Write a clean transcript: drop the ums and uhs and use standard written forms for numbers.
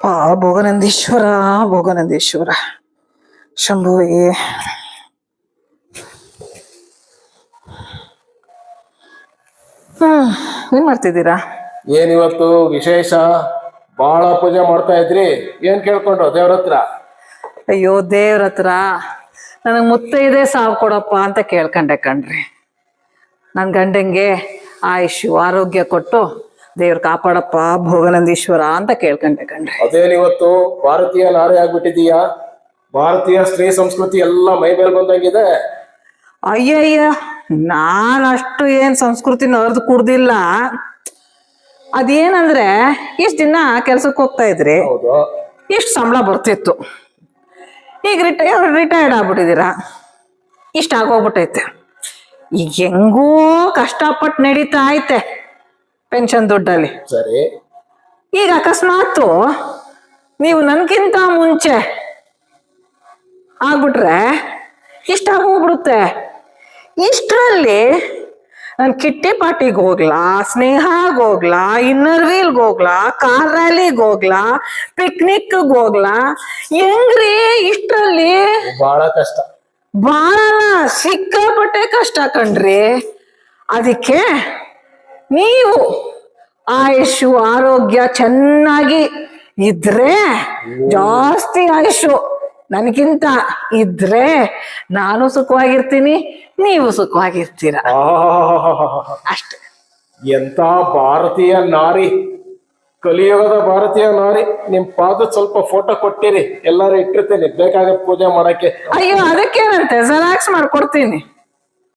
ಆ ಭೋಗನಂದೀಶ್ವರ ಭೋಗನಂದೀಶ್ವರ ಶಂಭುವಿಗೆ ಏನ್ ಮಾಡ್ತಿದ್ದೀರಾ? ಏನಿವತ್ತು ವಿಶೇಷ? ಬಹಳ ಪೂಜೆ ಮಾಡ್ತಾ ಇದ್ರಿ, ಏನ್ ಕೇಳ್ಕೊಂಡ್ರು ದೇವ್ರ ಹತ್ರ? ಅಯ್ಯೋ ದೇವ್ರ ಹತ್ರ ನನಗೆ ಮುತ್ತೈದೆ ಸಾವು ಕೊಡಪ್ಪ ಅಂತ ಕೇಳ್ಕೊಂಡೆ ಕಣ್ರಿ. ನನ್ನ ಗಂಡಂಗೆ ಆಯುಷು ಆರೋಗ್ಯ ಕೊಟ್ಟು ದೇವ್ರ ಕಾಪಾಡಪ್ಪ ಭೋಗನಂದೀಶ್ವರ ಅಂತ ಕೇಳ್ಕೊಂಡೆ ಕಣ್ರಿ. ಅದೇನಿವತ್ತು ಭಾರತೀಯ ನಾರಿ ಆಗ್ಬಿಟ್ಟಿದೀಯಾ? ಭಾರತೀಯ ಸ್ತ್ರೀ ಸಂಸ್ಕೃತಿ ಎಲ್ಲ ಮೈ ಮೇಲೆ ಬಂದಂಗಿದೆ. ಅಯ್ಯಯ್ಯ, ನಾನು ಅಷ್ಟು ಏನ್ ಸಂಸ್ಕೃತಿನ ಅರ್ದು ಕುಡ್ದಿಲ್ಲ. ಅದೇನಂದ್ರೆ ಇಷ್ಟ ದಿನ ಕೆಲ್ಸಕ್ಕೆ ಹೋಗ್ತಾ ಇದ್ರಿ, ಹೌದು. ಇಷ್ಟು ಸಂಬಳ ಬರ್ತಿತ್ತು. ಈಗ ರಿಟೈರ್ಡ್ ಆಗ್ಬಿಟ್ಟಿದ್ದೀರಾ, ಇಷ್ಟ ಆಗೋಗ್ಬಿಟ್ಟೈತೆ. ಈಗ ಹೆಂಗೋ ಕಷ್ಟಪಟ್ಟು ನಡೀತಾ ಐತೆ ಪೆನ್ಷನ್ ದುಡ್ಡಲ್ಲಿ. ಸರಿ, ಈಗ ಅಕಸ್ಮಾತ್ ನೀವು ನನ್ಗಿಂತ ಮುಂಚೆ ಆಗ್ಬಿಟ್ರೆ ಇಷ್ಟ ಆಗೋಗ್ಬಿಡುತ್ತೆ. ಇಷ್ಟರಲ್ಲಿ ನಾನು ಕಿಟ್ಟಿ ಪಾರ್ಟಿಗೆ ಹೋಗ್ಲಾ, ಸ್ನೇಹಾಗ್ ಹೋಗ್ಲಾ, ಇನ್ನರ್ ವೀಲ್ಗೆ ಹೋಗ್ಲಾ, ಕಾರ್ ರ್ಯಾಲಿಗೆ ಹೋಗ್ಲಾ, ಪಿಕ್ನಿಕ್ ಹೋಗ್ಲಾ, ಹೆಂಗ್ರಿ ಇಷ್ಟರಲ್ಲಿ? ಬಹಳ ಕಷ್ಟ. ಬಾಳ ಸಿಕ್ಕಾಪಟ್ಟೆ ಕಷ್ಟ ಕಣ್ರಿ. ಅದಕ್ಕೆ ನೀವು ಆಯುಷು ಆರೋಗ್ಯ ಚೆನ್ನಾಗಿ ಇದ್ರೆ, ಜಾಸ್ತಿ ಆಯುಷು ನನಗಿಂತ ಇದ್ರೆ ನಾನು ಸುಖವಾಗಿರ್ತೀನಿ, ನೀವು ಸುಖವಾಗಿರ್ತೀರ ಅಷ್ಟೆ. ಎಂತ ಭಾರತೀಯ ನಾರಿ, ಕಲಿಯುಗದ ಭಾರತೀಯ ನಾರಿ. ನಿಮ್ ಪಾದ ಸ್ವಲ್ಪ ಫೋಟೋ ಕೊಟ್ಟಿರಿ, ಎಲ್ಲಾರು ಇಟ್ಟಿರ್ತೇನೆ ಬೇಕಾಗತ್ತೆ ಪೂಜೆ ಮಾಡಕ್ಕೆ. ಅಯ್ಯೋ ಅದಕ್ಕೇನಂತೆ, ಜೆರಾಕ್ಸ್ ಮಾಡ್ಕೊಡ್ತೀನಿ.